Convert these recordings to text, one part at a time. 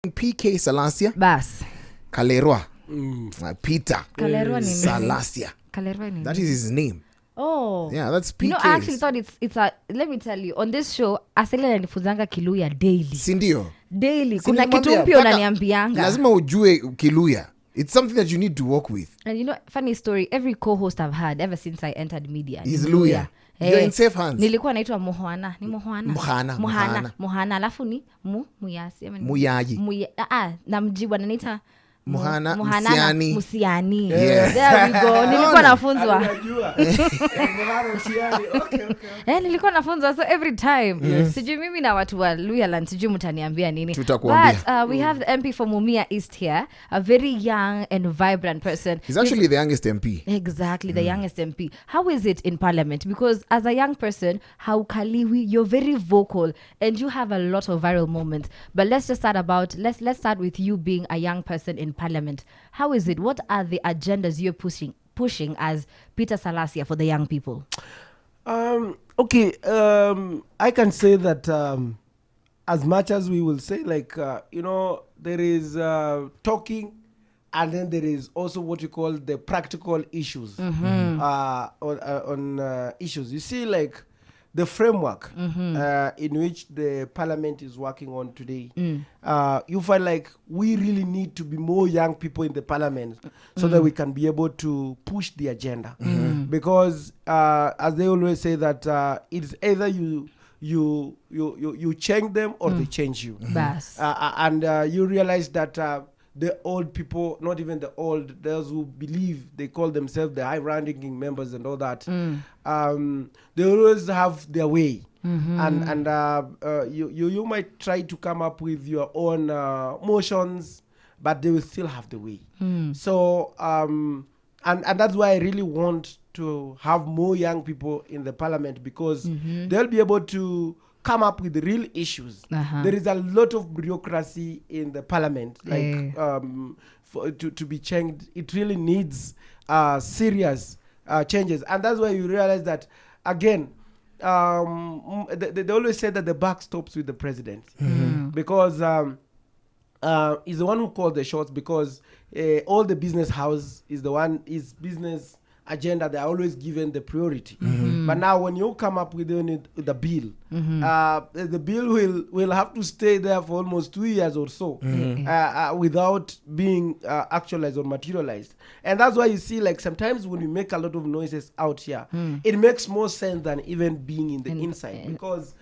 PK Salasya. Bas. Kalerwa. Peter. Kalerwa ni Salasya. Kalerwa ni That is his name. Oh. Yeah, that's PK. You know, I actually thought it's a, let me tell you, on this show, Aseli ananifuzanga Kiluya daily. Sindio. Daily. Kuna kitu mpya unaniambianga. Lazima ujue Kiluya. It's something that you need to work with. And you know, funny story, every co-host I've had ever since I entered media is Luya. You're in safe hands. Nilikuwa naitwa Mohana. Ni Mohana. Mohana. Alafu ni Muyasi. Muyaji. Na mjibu ananiita Mohana Musiani. Yes. There we go. Nilikuwa nafunzwa. Nilikuwa nafunzwa, so every time. Yes. Sijui mimi na watu wa Luyaland sijui mtaniambia nini. Tutakuambia. But we have the MP for Mumia East here, a very young and vibrant person. He's actually the youngest MP. Exactly, the youngest MP. How is it in Parliament? Because as a young person, you're very vocal and you have a lot of viral moments. But let's start with you being a young person in Parliament. How is it? What are the agendas you're pushing as Peter Salasya for the young people? Okay, I can say that as much as we will say, like, there is talking, and then there is also what you call the practical issues on issues. You see, like, the framework in which the parliament is working on today, you find like we really need to be more young people in the parliament so that we can be able to push the agenda. Because as they always say that it's either you change them or they change you. And you realize that the old people, not even the old, those who believe they call themselves the high-ranking members and all that, they always have their way. And you might try to come up with your own motions, but they will still have the way. So, and that's why I really want to have more young people in the parliament, because they'll be able to come up with the real issues. There is a lot of bureaucracy in the parliament, like to be changed. It really needs serious changes, and that's why you realize that again. They always say that the buck stops with the president, because he's the one who calls the shots. Because all the business house is the one, is business agenda, they're always given the priority. But now when you come up with the bill, the bill will have to stay there for almost 2 years or so without being actualized or materialized. And that's why you see, like, sometimes when we make a lot of noises out here, it makes more sense than even being in the inside. Because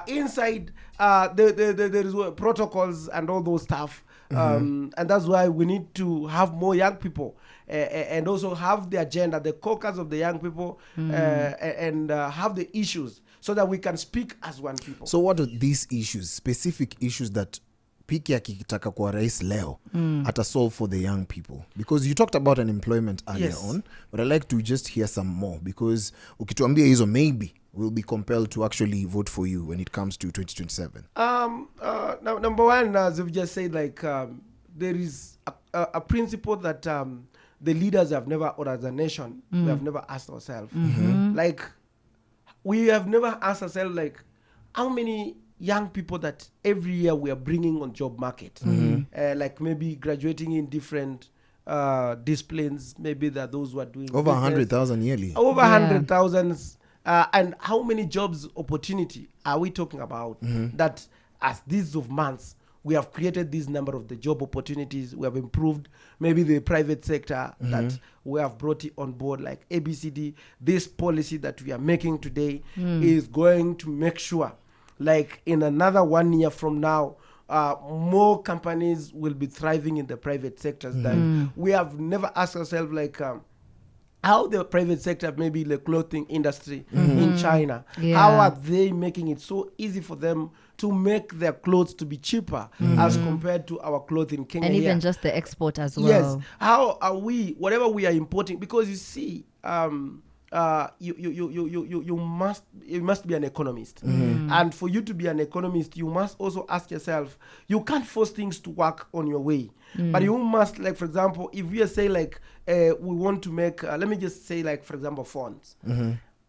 inside there is protocols and all those stuff. And that's why we need to have more young people and also have the agenda, the caucus of the young people, and have the issues so that we can speak as one people. So what are these issues, specific issues that PK akitaka kwa rais leo ata solve for the young people? Because you talked about unemployment earlier on, but I'd like to just hear some more, because ukituambia hizo maybe will be compelled to actually vote for you when it comes to 2027. Number one, as we've just said, like, there is a principle that the leaders have never, or as a nation, we have never asked ourselves. Like, we have never asked ourselves, like, how many young people that every year we are bringing on job market, like maybe graduating in different disciplines, maybe that those who are doing over 100,000 yearly. Over 100,000. And how many jobs opportunity are we talking about? That as these of months, we have created this number of the job opportunities. We have improved maybe the private sector that we have brought it on board, like ABCD. This policy that we are making today is going to make sure, like, in another 1 year from now, more companies will be thriving in the private sectors. That we have never asked ourselves, like, how the private sector, maybe the clothing industry in China, how are they making it so easy for them to make their clothes to be cheaper as compared to our clothes in Kenya? And even just the export as well. Yes. How are we, whatever we are importing, because you see, you must be an economist. And for you to be an economist, you must also ask yourself, you can't force things to work on your way. But you must, like, for example, if we say, like, we want to make, let me just say, like, for example, phones.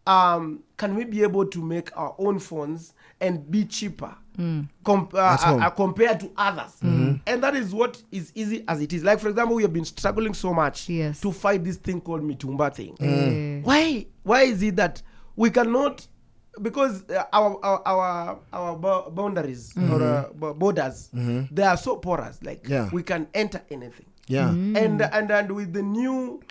Can we be able to make our own phones and be cheaper compared to others? And that is what is easy as it is. Like, for example, we have been struggling so much Yes. to fight this thing called Mitumba thing. Eh. Why is it that we cannot, because our boundaries or borders, they are so porous, like we can enter anything. Yeah. And with the new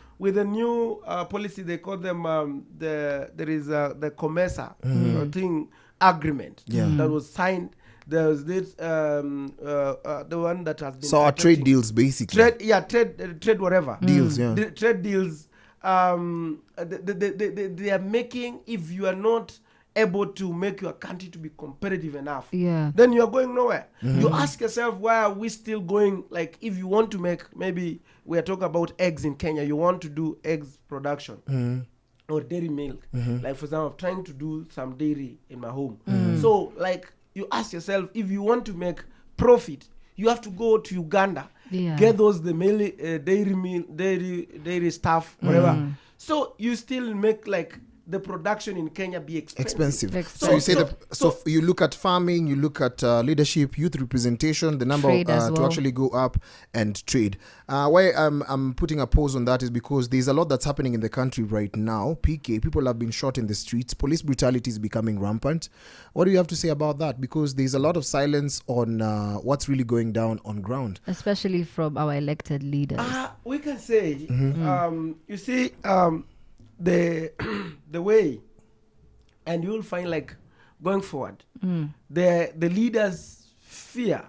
policy, they call them there is the COMESA thing agreement that was signed. There was this the one that has been, so our trade deals basically. Trade whatever deals. Yeah. The trade deals. They are making, if you are not able to make your country to be competitive enough, then you are going nowhere. You ask yourself, why are we still going? Like, if you want to make, maybe we are talking about eggs in Kenya, you want to do eggs production or dairy milk. Like, for example, I'm trying to do some dairy in my home. So, like, you ask yourself, if you want to make profit, you have to go to Uganda, get those dairy stuff, whatever. So you still make, like, the production in Kenya be expensive. So you say so you look at farming, you look at leadership, youth representation, the number to actually go up, and trade. Why I'm putting a pause on that is because there's a lot that's happening in the country right now. PK, people have been shot in the streets. Police brutality is becoming rampant. What do you have to say about that? Because there's a lot of silence on what's really going down on ground, especially from our elected leaders. We can say, you see, the way, and you'll find, like, going forward, the leaders fear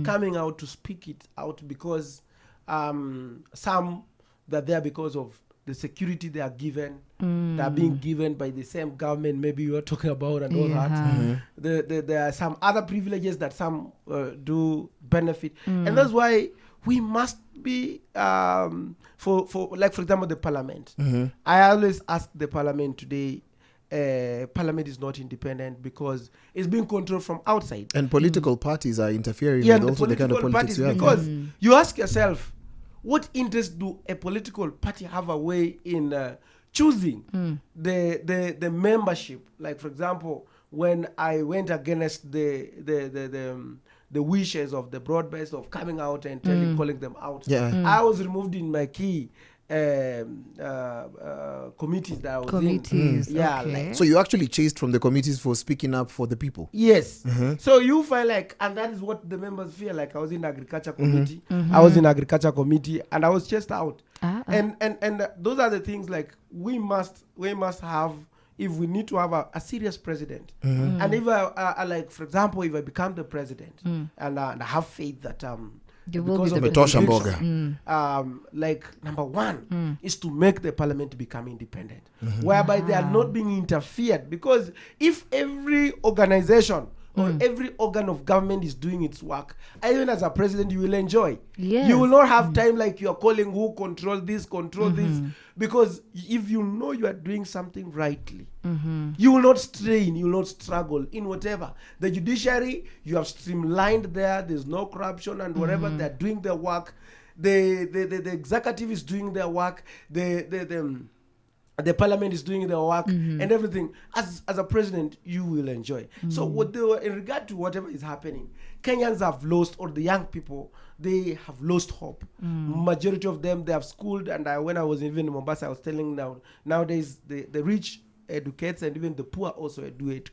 coming out to speak it out, because some they're there because of the security they are given, they are being given by the same government maybe you are talking about, and all that. There are some other privileges that some do benefit, and that's why we must be for like, for example, the parliament. I always ask the parliament today, parliament is not independent because it's being controlled from outside, and political parties are interfering with also the kind of politics we have. Because you ask yourself, what interest do a political party have a way in choosing the membership? Like, for example, when I went against the wishes of the broad-based of coming out and calling them out, I was removed in my key committees that I was in. Okay. So you actually chased from the committees for speaking up for the people. Yes. So you feel like, and that is what the members feel like. I was in agriculture committee. I was in agriculture committee, and I was chased out. And those are the things, like, we must have, if we need to have a serious president. And if I like, for example, if I become the president, and I have faith that because of the like, number one is to make the parliament become independent, whereby they are not being interfered. Because if every organization or every organ of government is doing its work, even as a president, you will enjoy. You will not have time, like, you are calling who control this, because if you know you are doing something rightly, you will not strain, you will not struggle in whatever. The judiciary, you have streamlined there's no corruption, and whatever, they're doing their work. The executive is doing their work. The parliament is doing their work, and everything. As a president, you will enjoy. So in regard to whatever is happening, Kenyans have lost, or the young people, they have lost hope. Majority of them, they have schooled, and when I was even in Mombasa, I was telling nowadays the rich educates, and even the poor also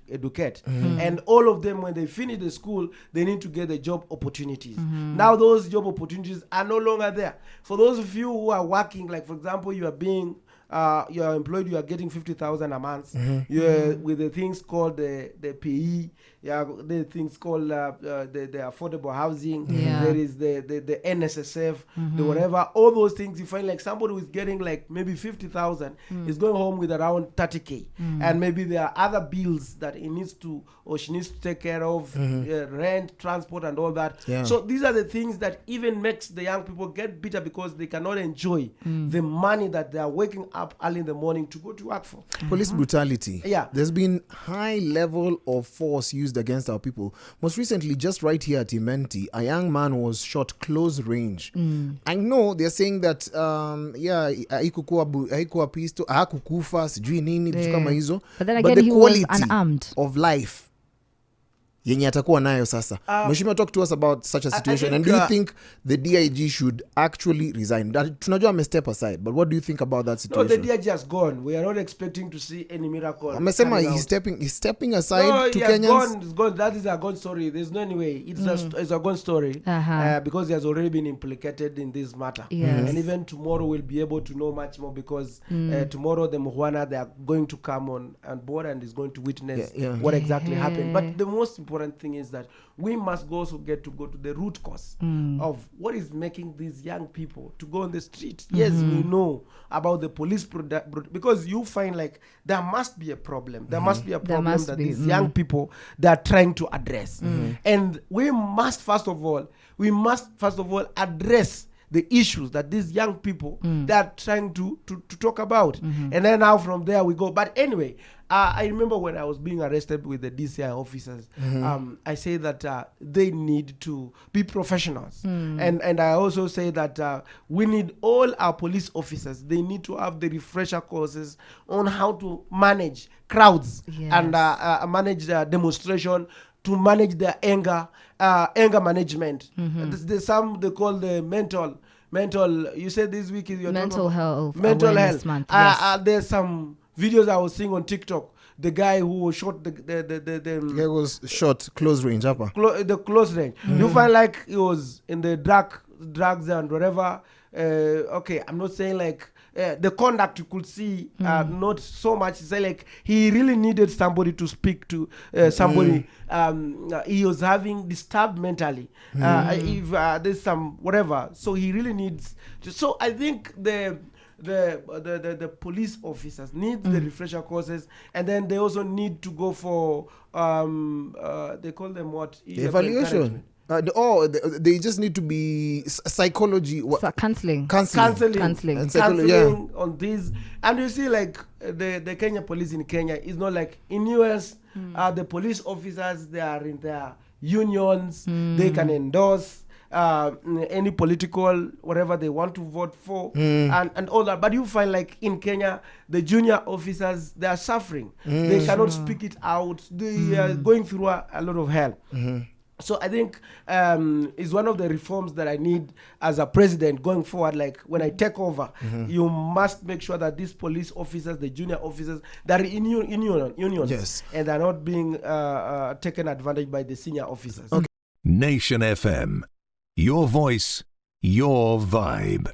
educate. And all of them, when they finish the school, they need to get the job opportunities. Now those job opportunities are no longer there. For those of you who are working, like, for example, you are employed, you are getting 50,000 a month. With the things called the PE, the things called the affordable housing. There is the NSSF, the whatever. All those things, you find, like, somebody who is getting, like, maybe 50,000 is going home with around 30K, and maybe there are other bills that he needs to, or she needs to take care of, rent, transport, and all that. So these are the things that even makes the young people get bitter, because they cannot enjoy the money that they are waking up early in the morning to go to work for. Police brutality. There's been high level of force used against our people. Most recently, just right here at Imenti, a young man was shot close range. I know they're saying that haikuwa pistol, hakukufa, sijui nini, vitu kama hizo. But then again, he was unarmed. of life yenye atakuwa nayo sasa. Mheshimiwa, talk to us about such a situation. And do you think the DIG should actually resign? Tunajua ame step aside, but what do you think about that situation? No, the DIG has gone. We are not expecting to see any miracle. Amesema he's stepping aside to Kenyans. He's gone. That is a gone story. There's no any way. It's a gone story because he has already been implicated in this matter. Yes. And even tomorrow we'll be able to know much more because tomorrow the Muhwana, they are going to come on board and is going to witness what exactly happened. But the most important thing is that we must also get to go to the root cause of what is making these young people to go on the street. Yes, we know about the police because you find like there must be a problem. There must be a problem that these young people they are trying to address. And we must first of all address the issues that these young people they are trying to talk about. And then now from there we go. But anyway, I remember when I was being arrested with the DCI officers, I say that they need to be professionals. And I also say that we need all our police officers, they need to have the refresher courses on how to manage crowds and manage demonstration, to manage their anger management. There's some they call the mental. You said this week is your mental health. Month. There's some videos I was seeing on TikTok. The guy who was shot, the guy was shot close range, the close range. You find like he was in the drugs and whatever. Okay, I'm not saying like the conduct you could see not so much. It's like he really needed somebody to speak to somebody. He was having disturbed mentally. If there's some whatever, so he really needs. So I think the police officers need the refresher courses, and then they also need to go for they call them what? Evaluation. They just need to be psychology. Counseling on this. And you see, like the Kenya police in Kenya is not like in US. The police officers, they are in their unions. They can endorse any political whatever they want to vote for and all that. But you find like in Kenya, the junior officers, they are suffering. They cannot speak it out. They are going through a lot of hell. So I think is one of the reforms that I need as a president going forward. Like when I take over, you must make sure that these police officers, the junior officers, that are in unions, and they're not being taken advantage by the senior officers. Nation FM, your voice, your vibe.